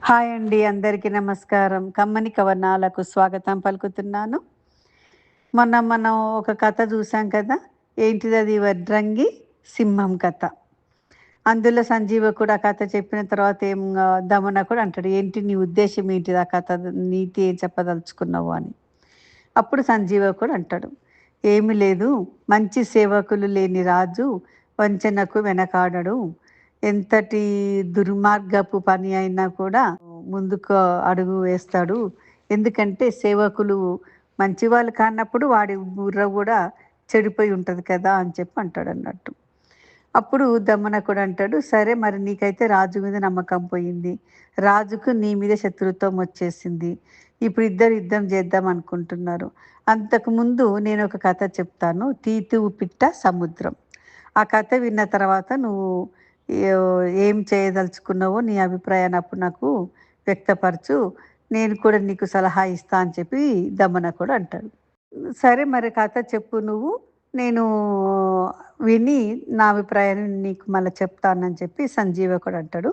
Hi అండి, అందరికీ నమస్కారం. కమ్మని కవనాలకు స్వాగతం పలుకుతున్నాను. మొన్న మనం ఒక కథ చూసాం కదా! ఏంటిదది? వడ్రంగి, సింహం కథ. అందులో సంజీవకుడు ఆ కథ చెప్పిన తర్వాత దమనకుడు అంటాడు, "ఏంటి నీ ఉద్దేశ్యం ఏంటిది? ఆ కథ నీతి ఏం చెప్పదలుచుకున్నావు" అని. అప్పుడు సంజీవకుడు అంటాడు, "ఏమి లేదు. మంచి సేవకులు లేని రాజు వంచనకు వెనకాడడు. ఎంతటి దుర్మార్గపు పని అయినా కూడా ముందుకు అడుగు వేస్తాడు. ఎందుకంటే సేవకులు మంచివాళ్ళు కానప్పుడు వాడి బుర్ర కూడా చెడిపోయి ఉంటుంది కదా" అని చెప్పి అంటాడు అన్నట్టు. అప్పుడు దమనకుడు అంటాడు, "సరే, మరి నీకైతే రాజు మీద నమ్మకం పోయింది. రాజుకు నీ మీద శత్రుత్వం వచ్చేసింది. ఇప్పుడు ఇద్దరు యుద్ధం చేద్దాం అనుకుంటున్నారు. అంతకుముందు నేను ఒక కథ చెప్తాను. తీతువు పిట్ట సముద్రం. ఆ కథ విన్న తర్వాత నువ్వు ఏం చేయదలుచుకున్నావో నీ అభిప్రాయాన్ని అప్పుడు నాకు వ్యక్తపరచు. నేను కూడా నీకు సలహా ఇస్తా" అని చెప్పి దమనకుడు అంటాడు. సరే, మరి కథ చెప్పు నువ్వు. నేను విని నా అభిప్రాయాన్ని నీకు మళ్ళీ చెప్తానని చెప్పి సంజీవకుడు అంటాడు.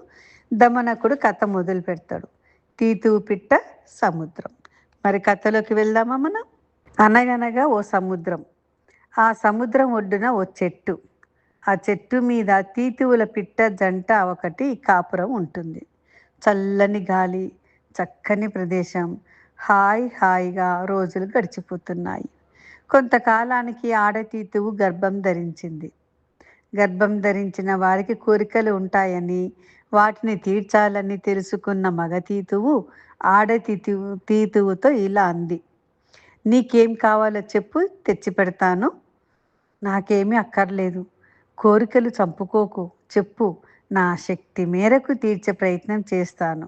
దమనకుడు కథ మొదలు పెడతాడు. తీతువు పిట్ట సముద్రం. మరి కథలోకి వెళ్దామా మనం? అనగనగా ఓ సముద్రం. ఆ సముద్రం ఒడ్డున ఓ చెట్టు. ఆ చెట్టు మీద తీతువుల పిట్ట జంట ఒకటి కాపురం ఉంటుంది. చల్లని గాలి, చక్కని ప్రదేశం. హాయిగా రోజులు గడిచిపోతున్నాయి. కొంతకాలానికి ఆడతీతువు గర్భం ధరించింది. గర్భం ధరించిన వారికి కోరికలు ఉంటాయని, వాటిని తీర్చాలని తెలుసుకున్న మగతీతువు తీతువుతో ఇలా అంది, "నీకేం కావాలో చెప్పు, తెచ్చి పెడతాను." "నాకేమీ అక్కర్లేదు. కోరికలు చంపుకోకు, చెప్పు. నా శక్తి మేరకు తీర్చే ప్రయత్నం చేస్తాను.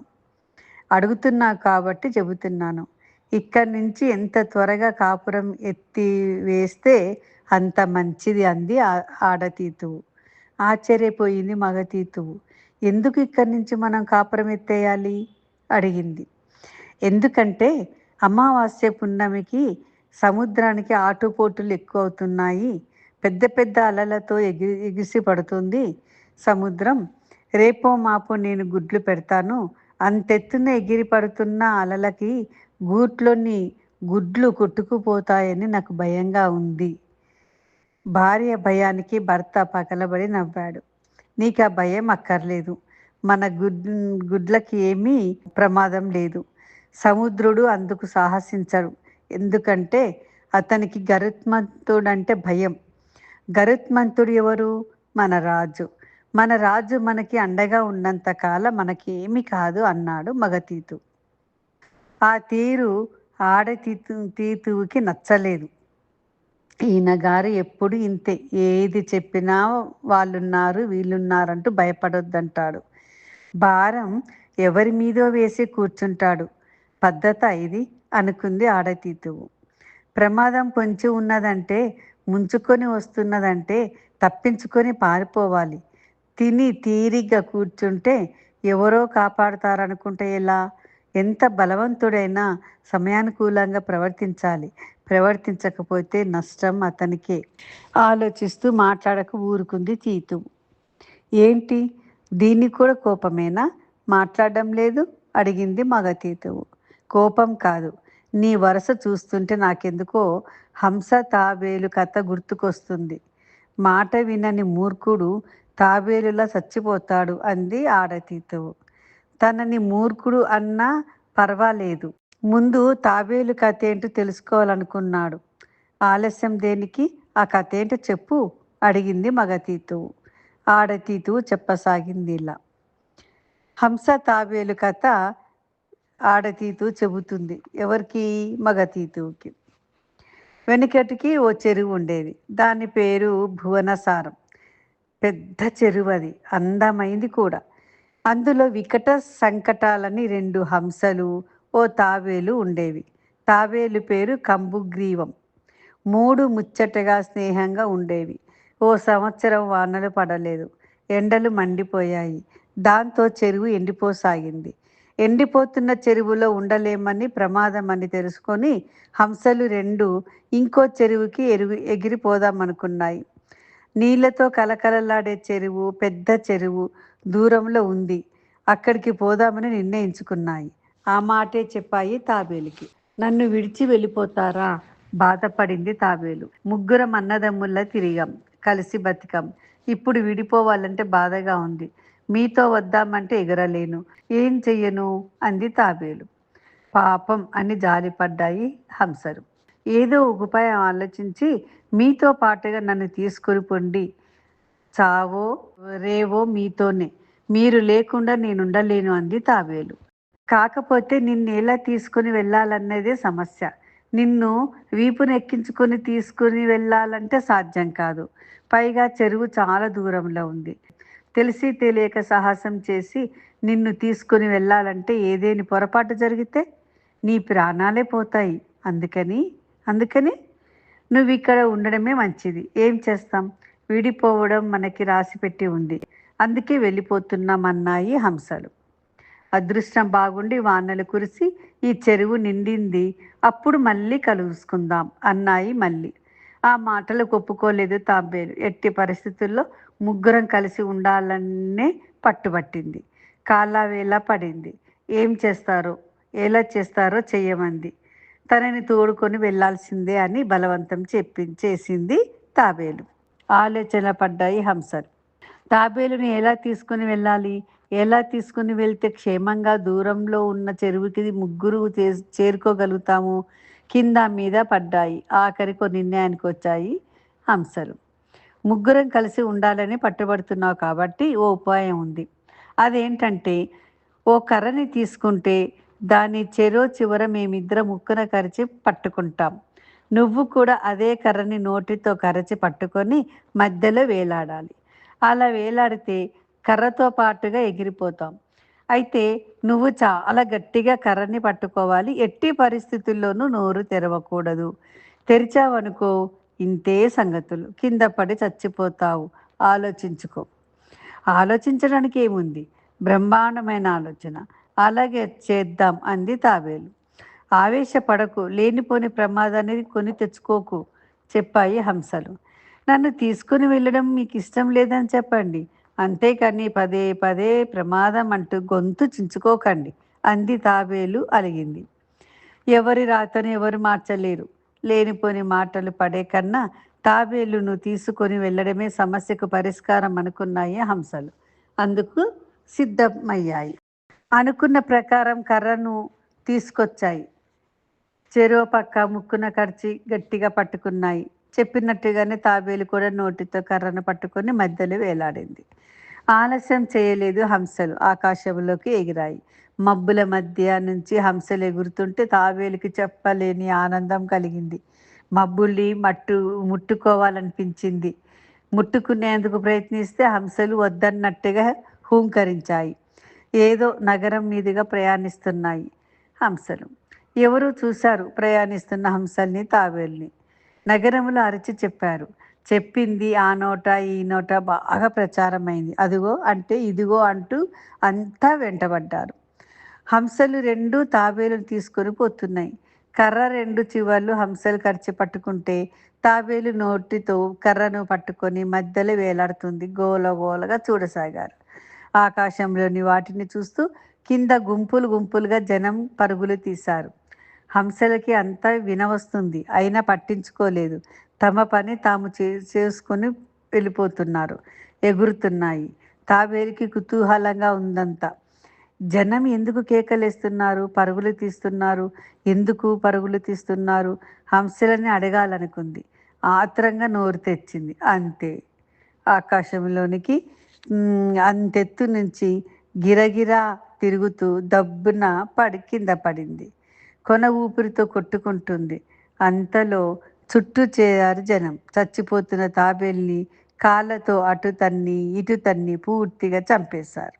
అడుగుతున్నావు కాబట్టి చెబుతున్నాను. ఇక్కడి నుంచి ఎంత త్వరగా కాపురం ఎత్తి వేస్తే అంత మంచిది" అంది ఆడతీతువు. ఆశ్చర్యపోయింది మగతీతువు. "ఎందుకు ఇక్కడి నుంచి మనం కాపురం ఎత్తేయాలి?" అడిగింది. "ఎందుకంటే అమావాస్య పున్నమికి సముద్రానికి ఆటుపోటులు ఎక్కువ అవుతున్నాయి. పెద్ద పెద్ద అలలతో ఎగిసి పడుతుంది సముద్రం. రేపో మాపో నేను గుడ్లు పెడతాను. అంతెత్తున ఎగిరి పడుతున్న అలలకి గూట్లోని గుడ్లు కొట్టుకుపోతాయని నాకు భయంగా ఉంది." భార్య భయానికి భర్త పగలబడి నవ్వాడు. "నీకు ఆ భయం అక్కర్లేదు. మన గుడ్లకి ఏమీ ప్రమాదం లేదు. సముద్రుడు అందుకు సాహసించడు. ఎందుకంటే అతనికి గరుత్మంతుడంటే భయం." "గరుత్మంతుడు ఎవరు?" "మన రాజు. మన రాజు మనకి అండగా ఉన్నంత కాలం మనకేమీ కాదు" అన్నాడు మగతీతు. ఆ తీరు తీతువుకి నచ్చలేదు. "ఈయన గారు ఎప్పుడు ఇంతే. ఏది చెప్పినా వాళ్ళున్నారు వీళ్ళున్నారంటూ భయపడొద్దంటాడు. భారం ఎవరి మీదో వేసి కూర్చుంటాడు. పద్ధతా ఇది?" అనుకుంది ఆడతీతువు. "ప్రమాదం పొంచి ఉన్నదంటే, ముంచుకొని వస్తున్నదంటే తప్పించుకొని పారిపోవాలి. తిని తీరిగ్గా కూర్చుంటే ఎవరో కాపాడుతారనుకుంటే ఎలా? ఎంత బలవంతుడైనా సమయానుకూలంగా ప్రవర్తించాలి. ప్రవర్తించకపోతే నష్టం అతనికే." ఆలోచిస్తూ మాట్లాడక ఊరుకుంది తీతువు. "ఏంటి, దీనికి కూడా కోపమేనా? మాట్లాడడం లేదు?" అడిగింది మగతీతువు. "కోపం కాదు. నీ వరస చూస్తుంటే నాకెందుకో హంస తాబేలు కథ గుర్తుకొస్తుంది. మాట వినని మూర్ఖుడు తాబేలులా చచ్చిపోతాడు" అంది ఆడతీతువు. తనని మూర్ఖుడు అన్నా పర్వాలేదు. ముందు తాబేలు కథ ఏంటో తెలుసుకోవాలనుకున్నాడు. "ఆలస్యం దేనికి? ఆ కథ ఏంటో చెప్పు" అడిగింది మగతీతువు. ఆడతీతువు చెప్పసాగింది ఇలా. హంస తాబేలు కథ ఆడతీతువు చెబుతుంది. ఎవరికి? మగతీతువుకి. వెనుకటికి ఓ చెరువు ఉండేది. దాని పేరు భువనసారం. పెద్ద చెరువు అది, అందమైంది కూడా. అందులో వికట సంకటాలని 2 హంసలు, ఓ తాబేలు ఉండేవి. తాబేలు పేరు కంబుగ్రీవం. 3 ముచ్చటగా స్నేహంగా ఉండేవి. ఓ సంవత్సరం వానలు పడలేదు. ఎండలు మండిపోయాయి. దాంతో చెరువు ఎండిపోసాగింది. ఎండిపోతున్న చెరువులో ఉండలేమని, ప్రమాదమని తెలుసుకొని హంసలు 2 ఇంకో చెరువుకి ఎగిరిపోదామనుకున్నాయి. నీళ్లతో కలకలలాడే చెరువు, పెద్ద చెరువు దూరంలో ఉంది. అక్కడికి పోదామని నిర్ణయించుకున్నాయి. ఆ మాటే చెప్పాయి తాబేలుకి. నన్ను విడిచి వెళ్ళిపోతారా? బాధపడింది తాబేలు. ముగ్గురం అన్నదమ్ముల్లా తిరిగాం, కలిసి బతికాం. ఇప్పుడు విడిపోవాలంటే బాధగా ఉంది. మీతో వద్దామంటే ఎగరలేను. ఏం చెయ్యను అంది తాబేలు. పాపం అని జాలిపడ్డాయి హంసలు. ఏదో ఒక ఉపాయం ఆలోచించి మీతో పాటుగా నన్ను తీసుకొని పొండి. చావో రేవో మీతోనే. మీరు లేకుండా నేనుండలేను అంది తాబేలు. కాకపోతే నిన్నెలా తీసుకొని వెళ్ళాలన్నదే సమస్య. నిన్ను వీపునెక్కించుకొని తీసుకొని వెళ్ళాలంటే సాధ్యం కాదు. పైగా చెరువు చాలా దూరంలో ఉంది. తెలిసి తెలియక సాహసం చేసి నిన్ను తీసుకొని వెళ్ళాలంటే ఏదేని పొరపాటు జరిగితే నీ ప్రాణాలే పోతాయి. అందుకని అందుకని నువ్విక్కడ ఉండడమే మంచిది. ఏం చేస్తాం? విడిపోవడం మనకి రాసిపెట్టి ఉంది. అందుకే వెళ్ళిపోతున్నామన్నాయి హంసలు. అదృష్టం బాగుండి వానలు కురిసి ఈ చెరువు నిండింది. అప్పుడు మళ్ళీ కలుసుకుందాం అన్నాయి మళ్ళీ. ఆ మాటలకు ఒప్పుకోలేదు తాంబేలు. ఎట్టి పరిస్థితుల్లో ముగ్గురం కలిసి ఉండాలనే పట్టుబట్టింది. కాలావేళ పడింది. ఏం చేస్తారో ఎలా చేస్తారో చెయ్యమంది. తనని తోడుకొని వెళ్ళాల్సిందే అని బలవంతం చేసింది తాబేలు. ఆలోచన పడ్డాయి హంసలు. తాబేలుని ఎలా తీసుకుని వెళ్ళాలి? ఎలా తీసుకుని వెళ్తే క్షేమంగా దూరంలో ఉన్న చెరువుకి ముగ్గురు చేరుకోగలుగుతాము? కింద మీద పడ్డాయి. ఆఖరికి ఒక నిర్ణయానికి వచ్చాయి హంసలు. ముగ్గురం కలిసి ఉండాలని పట్టుబడుతున్నావు కాబట్టి ఓ ఉపాయం ఉంది. అదేంటంటే ఓ కర్రని తీసుకుంటే దాని చెరో చివర మేమిద్దరం ముక్కున కరిచి పట్టుకుంటాం. నువ్వు కూడా అదే కర్రని నోటితో కరచి పట్టుకొని మధ్యలో వేలాడాలి. అలా వేలాడితే కర్రతో పాటుగా ఎగిరిపోతాం. అయితే నువ్వు చాలా గట్టిగా కర్రని పట్టుకోవాలి. ఎట్టి పరిస్థితుల్లోనూ నోరు తెరవకూడదు. తెరిచావనుకో ఇంతే సంగతులు. కింద పడి చచ్చిపోతావు. ఆలోచించుకో. ఆలోచించడానికి ఏముంది? బ్రహ్మాండమైన ఆలోచన. అలాగే చేద్దాం అంది తాబేలు. ఆవేశపడకు, లేనిపోని ప్రమాదాన్ని కొని తెచ్చుకోకు చెప్పాయి హంసలు. నన్ను తీసుకుని వెళ్ళడం మీకు ఇష్టం లేదని చెప్పండి. అంతేకాని పదే పదే ప్రమాదం అంటూ గొంతు చించుకోకండి అంది తాబేలు అలిగింది. ఎవరి రాతను ఎవరు మార్చలేరు. లేనిపోని మాటలు పడే కన్నా తాబేలును తీసుకొని వెళ్ళడమే సమస్యకు పరిష్కారం అనుకున్నాయి హంసలు. అందుకు సిద్ధమయ్యాయి. అనుకున్న ప్రకారం కర్రను తీసుకొచ్చాయి. చెరో పక్క ముక్కున కరిచి గట్టిగా పట్టుకున్నాయి. చెప్పినట్టుగానే తాబేలు కూడా నోటితో కర్రను పట్టుకొని మధ్యలో వేలాడింది. ఆలస్యం చేయలేదు హంసలు. ఆకాశంలోకి ఎగిరాయి. మబ్బుల మధ్య నుంచి హంసలు ఎగురుతుంటే తాబేలుకి చెప్పలేని ఆనందం కలిగింది. మబ్బుల్ని ముట్టుకోవాలనిపించింది. ముట్టుకునేందుకు ప్రయత్నిస్తే హంసలు వద్దన్నట్టుగా హూంకరించాయి. ఏదో నగరం మీదుగా ప్రయాణిస్తున్నాయి హంసలు. ఎవరూ చూశారు ప్రయాణిస్తున్న హంసల్ని, తాబేల్ని. నగరంలో అరిచి చెప్పారు. చెప్పింది ఆ నోట ఈ నోట బాగా ప్రచారమైంది. అదిగో అంటే ఇదిగో అంటూ అంతా వెంటబడ్డారు. హంసలు రెండు తాబేలును తీసుకొని పోతున్నాయి. కర్ర రెండు చివర్లు హంసలు కరిచి పట్టుకుంటే తాబేలు నోటితో కర్రను పట్టుకొని మధ్యలో వేలాడుతుంది. గోలగోలగా చూడసాగారు. ఆకాశంలోని వాటిని చూస్తూ కింద గుంపులు గుంపులుగా జనం పరుగులు తీశారు. హంసలకి అంతా వినవస్తుంది. అయినా పట్టించుకోలేదు. తమ పని తాము చేసుకొని వెళ్ళిపోతున్నారు. ఎగురుతున్నాయి. తాబేలుకి కుతూహలంగా ఉందంతా. జనం ఎందుకు కేకలేస్తున్నారు, పరుగులు తీస్తున్నారు? ఎందుకు పరుగులు తీస్తున్నారు? హంసలని అడగాలనుకుంది. ఆత్రంగా నోరు తెచ్చింది. అంతే. ఆకాశంలోనికి అంతెత్తు నుంచి గిరగిరా తిరుగుతూ దబ్బున కింద పడింది. కొన ఊపిరితో కొట్టుకుంటుంది. అంతలో చుట్టూ చేరారు జనం. చచ్చిపోతున్న తాబేల్ని కాళ్ళతో అటు తన్ని ఇటు తన్ని పూర్తిగా చంపేశారు.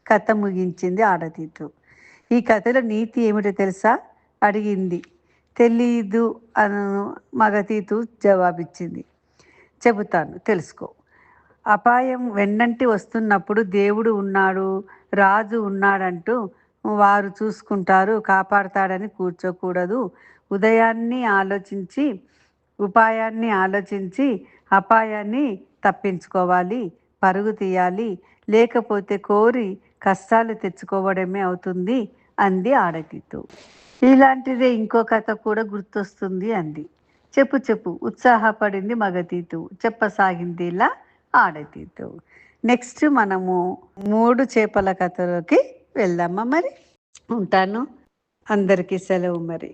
కథ ముగించింది ఆడతీతు. ఈ కథలో నీతి ఏమిటో తెలుసా అడిగింది. తెలీదు అను మగతీతు జవాబిచ్చింది. చెబుతాను, తెలుసుకో. అపాయం వెన్నంటి వస్తున్నప్పుడు దేవుడు ఉన్నాడు, రాజు ఉన్నాడంటూ వారు చూసుకుంటారు, కాపాడతాడని కూర్చోకూడదు. ఉపాయాన్ని ఆలోచించి అపాయాన్ని తప్పించుకోవాలి, పరుగు తీయాలి. లేకపోతే కోరి కష్టాలు తెచ్చుకోవడమే అవుతుంది అంది ఆడతీతు. ఇలాంటిదే ఇంకో కథ కూడా గుర్తొస్తుంది అంది. చెప్పు చెప్పు ఉత్సాహపడింది మగతీతు. చెప్పసాగింది ఇలా ఆడతీతు. నెక్స్ట్ మనము 3 చేపల కథలోకి వెళ్దామా మరి. ఉంటాను. అందరికీ సెలవు మరి.